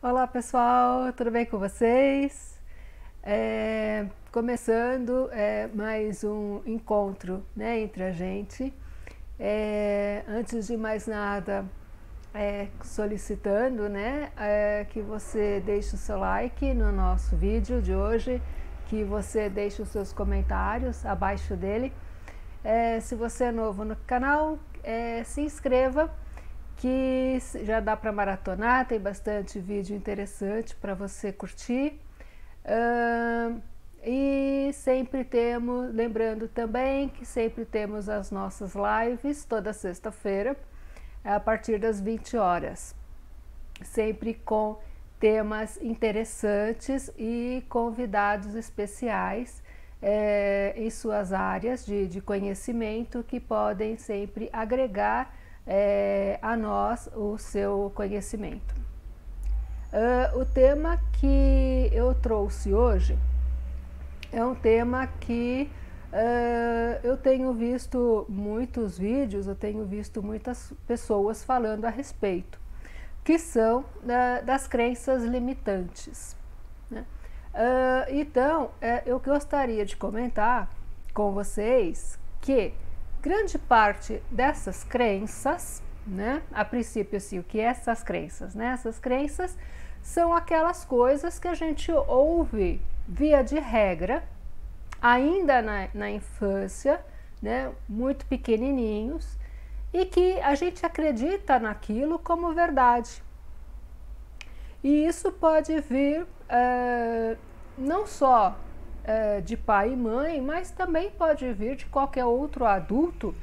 Olá pessoal, tudo bem com vocês? Começando mais um encontro, né, entre a gente. Antes de mais nada, solicitando, né, que você deixe o seu like no nosso vídeo de hoje, que você deixe os seus comentários abaixo dele. Se você é novo no canal, se inscreva, que já dá para maratonar, tem bastante vídeo interessante para você curtir. E sempre temos, lembrando também que sempre temos as nossas lives toda sexta-feira, a partir das 20 horas, sempre com temas interessantes e convidados especiais em suas áreas de conhecimento, que podem sempre agregar a nós o seu conhecimento. O tema que eu trouxe hoje é um tema que eu tenho visto muitos vídeos, eu tenho visto muitas pessoas falando a respeito, que são das crenças limitantes, né? Então, eu gostaria de comentar com vocês que grande parte dessas crenças, né, a princípio, assim, o que é essas crenças, né? Essas crenças são aquelas coisas que a gente ouve via de regra, ainda na infância, né, muito pequenininhos, e que a gente acredita naquilo como verdade. E isso pode vir não só de pai e mãe, mas também pode vir de qualquer outro adulto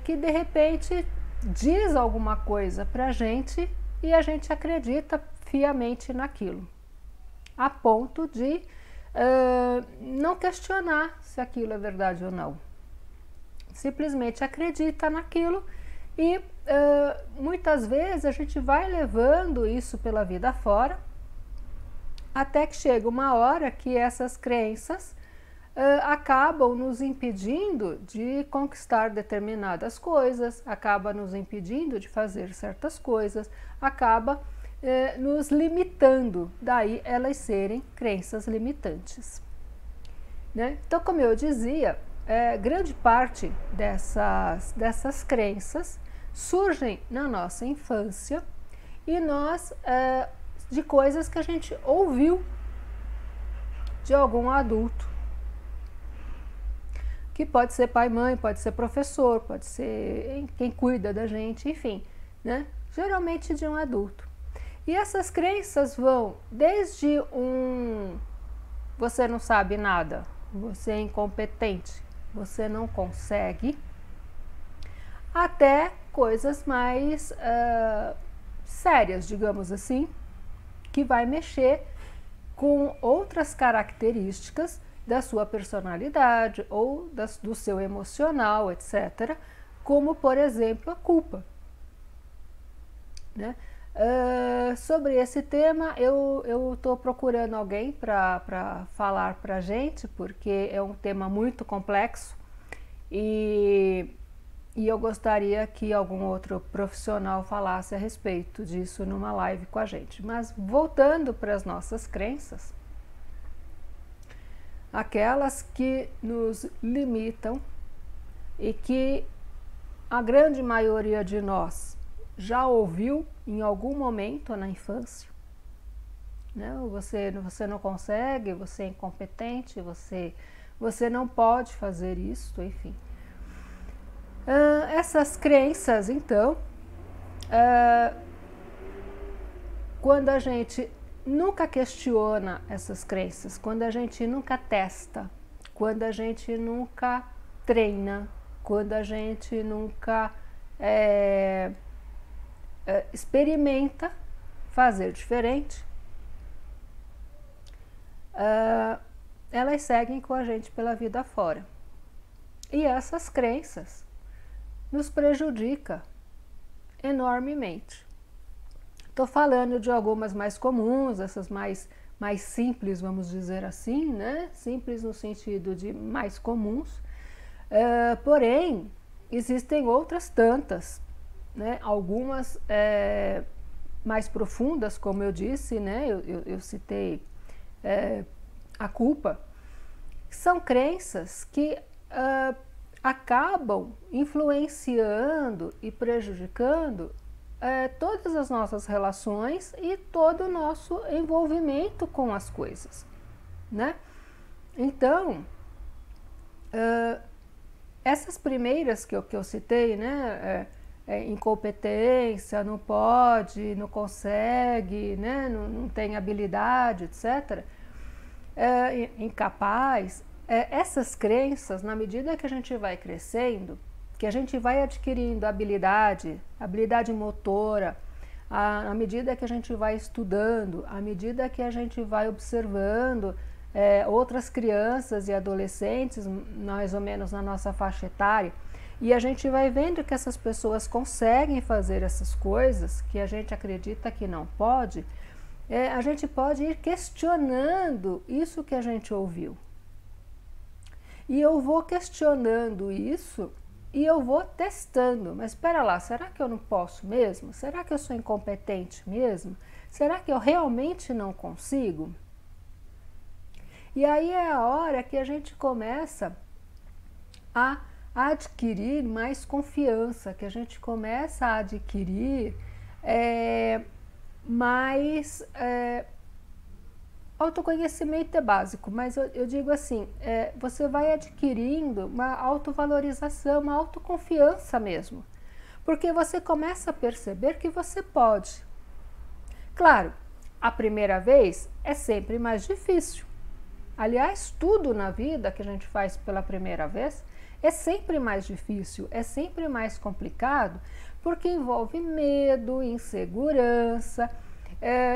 que de repente diz alguma coisa pra gente e a gente acredita fiamente naquilo, a ponto de não questionar se aquilo é verdade ou não. Simplesmente acredita naquilo e muitas vezes a gente vai levando isso pela vida fora, até que chega uma hora que essas crenças acabam nos impedindo de conquistar determinadas coisas, acaba nos impedindo de fazer certas coisas, acaba nos limitando, daí elas serem crenças limitantes, né? Então, como eu dizia, grande parte dessas crenças surgem na nossa infância e nós de coisas que a gente ouviu de algum adulto, que pode ser pai, mãe, pode ser professor, pode ser quem cuida da gente, enfim, né? Geralmente de um adulto. E essas crenças vão desde você não sabe nada, você é incompetente, você não consegue, até coisas mais sérias, digamos assim, que vai mexer com outras características da sua personalidade ou do seu emocional, etc., como, por exemplo, a culpa, né? Sobre esse tema, eu estou procurando alguém para falar para a gente, porque é um tema muito complexo e eu gostaria que algum outro profissional falasse a respeito disso numa live com a gente. Mas voltando para as nossas crenças, aquelas que nos limitam e que a grande maioria de nós já ouviu em algum momento na infância, né? Você não consegue, você é incompetente, você não pode fazer isso, enfim. Essas crenças, então, quando a gente nunca questiona essas crenças, quando a gente nunca testa, quando a gente nunca treina, quando a gente nunca experimenta fazer diferente, elas seguem com a gente pela vida fora. E essas crenças nos prejudica enormemente. Estou falando de algumas mais comuns, essas mais simples, vamos dizer assim, né? Simples no sentido de mais comuns. Porém, existem outras tantas, né? Algumas mais profundas, como eu disse, né? Eu citei a culpa, são crenças que acabam influenciando e prejudicando todas as nossas relações e todo o nosso envolvimento com as coisas, né? Então, essas primeiras que eu citei, né? Incompetência, não pode, não consegue, né? Não tem habilidade, etc. Incapaz. Essas crenças, na medida que a gente vai crescendo, que a gente vai adquirindo habilidade motora, à medida que a gente vai estudando, à medida que a gente vai observando outras crianças e adolescentes, mais ou menos na nossa faixa etária, e a gente vai vendo que essas pessoas conseguem fazer essas coisas que a gente acredita que não pode, a gente pode ir questionando isso que a gente ouviu. E eu vou questionando isso e eu vou testando. Mas espera lá, será que eu não posso mesmo? Será que eu sou incompetente mesmo? Será que eu realmente não consigo? E aí é a hora que a gente começa a adquirir mais confiança, que a gente começa a adquirir mais... autoconhecimento é básico, mas eu digo assim, você vai adquirindo uma autovalorização, uma autoconfiança mesmo, porque você começa a perceber que você pode. Claro, a primeira vez é sempre mais difícil. Aliás, tudo na vida que a gente faz pela primeira vez é sempre mais difícil, é sempre mais complicado, porque envolve medo, insegurança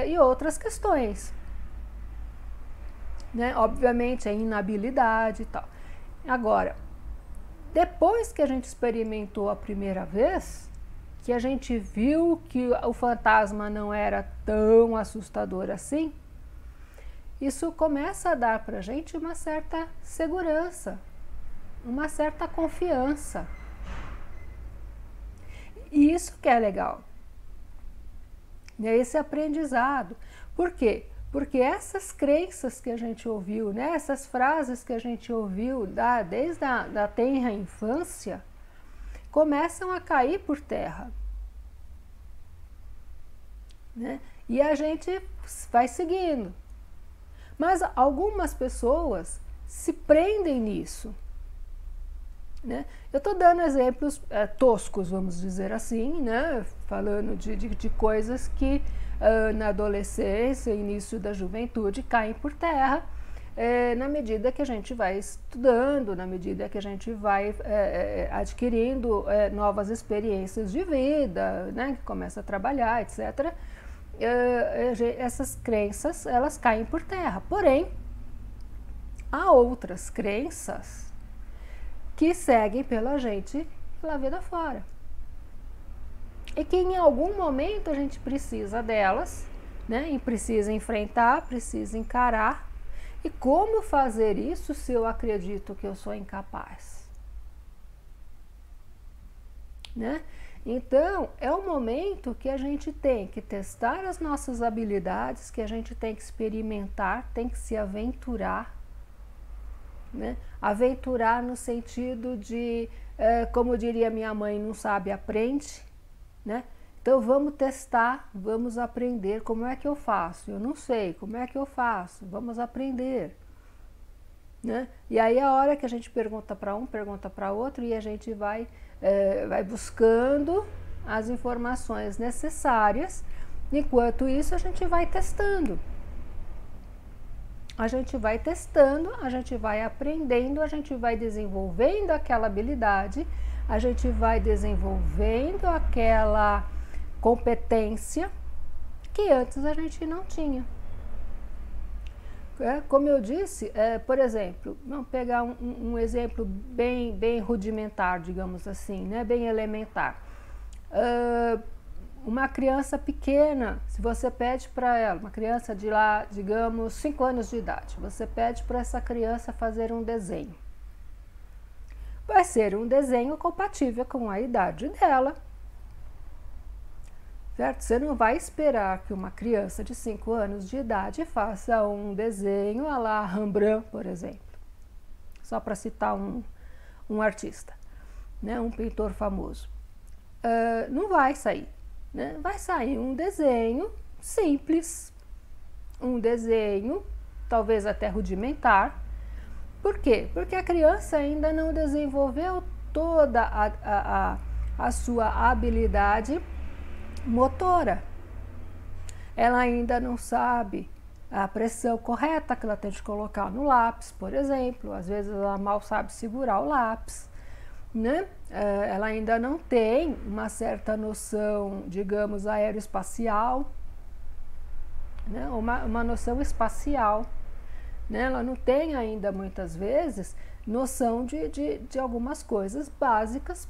e outras questões. Né? Obviamente a inabilidade e tal. Agora, depois que a gente experimentou a primeira vez, que a gente viu que o fantasma não era tão assustador assim, isso começa a dar para a gente uma certa segurança, uma certa confiança. E isso que é legal. É esse aprendizado. Por quê? Porque essas crenças que a gente ouviu, né, essas frases que a gente ouviu desde a tenra infância, começam a cair por terra. Né? E a gente vai seguindo. Mas algumas pessoas se prendem nisso. Né? Eu estou dando exemplos toscos, vamos dizer assim, né? Falando de coisas que na adolescência, início da juventude, caem por terra, na medida que a gente vai estudando, na medida que a gente vai adquirindo novas experiências de vida, né? Que começa a trabalhar, etc. Essas crenças, elas caem por terra. Porém, há outras crenças que seguem pela gente pela vida fora. E que em algum momento a gente precisa delas, né? E precisa enfrentar, precisa encarar. E como fazer isso se eu acredito que eu sou incapaz? Né? Então, é um momento que a gente tem que testar as nossas habilidades, que a gente tem que experimentar, tem que se aventurar. Né? Aventurar no sentido de, como diria minha mãe, não sabe, aprende. Né? Então vamos testar, vamos aprender. Como é que eu faço? Eu não sei, como é que eu faço? Vamos aprender. Né? E aí a hora que a gente pergunta para um, pergunta para outro, e a gente vai buscando as informações necessárias. Enquanto isso a gente vai testando. A gente vai testando, a gente vai aprendendo, a gente vai desenvolvendo aquela habilidade, a gente vai desenvolvendo aquela competência que antes a gente não tinha. Como eu disse, por exemplo, vamos pegar um exemplo bem rudimentar, digamos assim, né? Bem elementar. Uma criança pequena, se você pede para ela, uma criança de lá, digamos, 5 anos de idade, você pede para essa criança fazer um desenho. Vai ser um desenho compatível com a idade dela. certo? Você não vai esperar que uma criança de 5 anos de idade faça um desenho à la Rembrandt, por exemplo, só para citar um artista, né? Um pintor famoso. Não vai sair, né? Vai sair um desenho simples, um desenho talvez até rudimentar. Por quê? Porque a criança ainda não desenvolveu toda a sua habilidade motora. Ela ainda não sabe a pressão correta que ela tem de colocar no lápis, por exemplo. Às vezes ela mal sabe segurar o lápis, né? Ela ainda não tem uma certa noção, digamos, aeroespacial, né? Uma noção espacial, né? Ela não tem ainda, muitas vezes, noção de algumas coisas básicas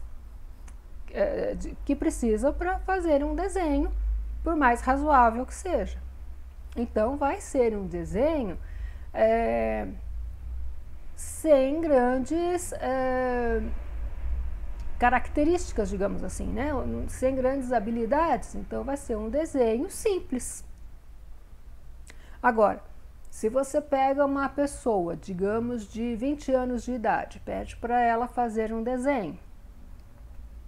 que precisa para fazer um desenho, por mais razoável que seja. Então, vai ser um desenho sem grandes características, digamos assim, né? Sem grandes habilidades. Então, vai ser um desenho simples. Agora, se você pega uma pessoa, digamos, de 20 anos de idade, pede para ela fazer um desenho,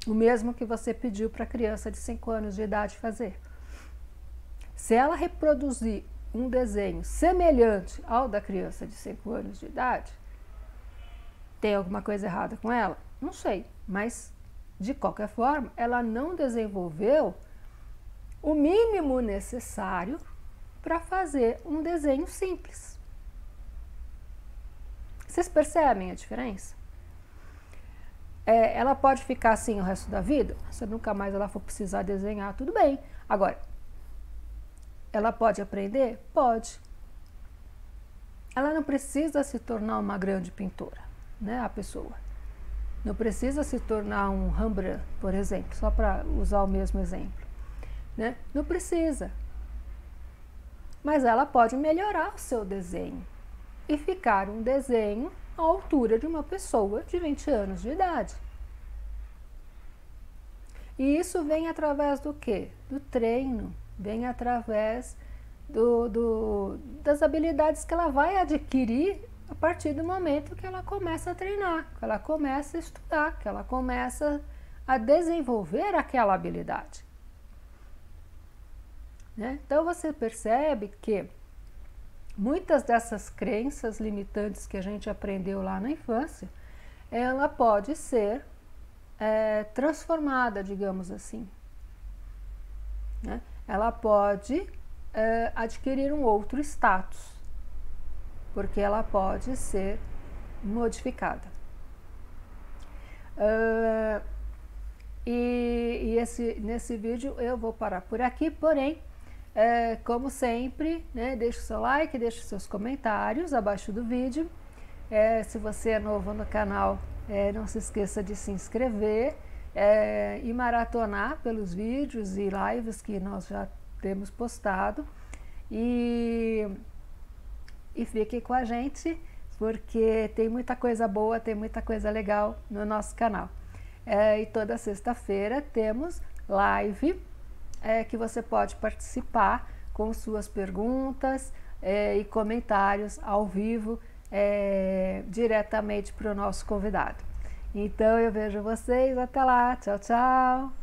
o mesmo que você pediu para a criança de 5 anos de idade fazer. Se ela reproduzir um desenho semelhante ao da criança de 5 anos de idade, tem alguma coisa errada com ela? Não sei, mas de qualquer forma, ela não desenvolveu o mínimo necessário para fazer um desenho simples. Vocês percebem a diferença? Ela pode ficar assim o resto da vida? Se nunca mais ela for precisar desenhar, tudo bem. Agora, ela pode aprender? Pode. Ela não precisa se tornar uma grande pintora, né, a pessoa. Não precisa se tornar um Rembrandt, por exemplo, só para usar o mesmo exemplo, né? Não precisa. Mas ela pode melhorar o seu desenho e ficar um desenho à altura de uma pessoa de 20 anos de idade. E isso vem através do quê? Do treino, vem através das habilidades que ela vai adquirir a partir do momento que ela começa a treinar, que ela começa a estudar, que ela começa a desenvolver aquela habilidade. Né? Então você percebe que muitas dessas crenças limitantes que a gente aprendeu lá na infância, ela pode ser transformada, digamos assim, né? Ela pode adquirir um outro status, porque ela pode ser modificada. Nesse vídeo eu vou parar por aqui, porém, como sempre, né, deixe o seu like, deixe os seus comentários abaixo do vídeo. Se você é novo no canal, não se esqueça de se inscrever e maratonar pelos vídeos e lives que nós já temos postado. E fique com a gente, porque tem muita coisa boa, tem muita coisa legal no nosso canal. E toda sexta-feira temos live que você pode participar com suas perguntas e comentários ao vivo diretamente para o nosso convidado. Então eu vejo vocês, até lá, tchau, tchau!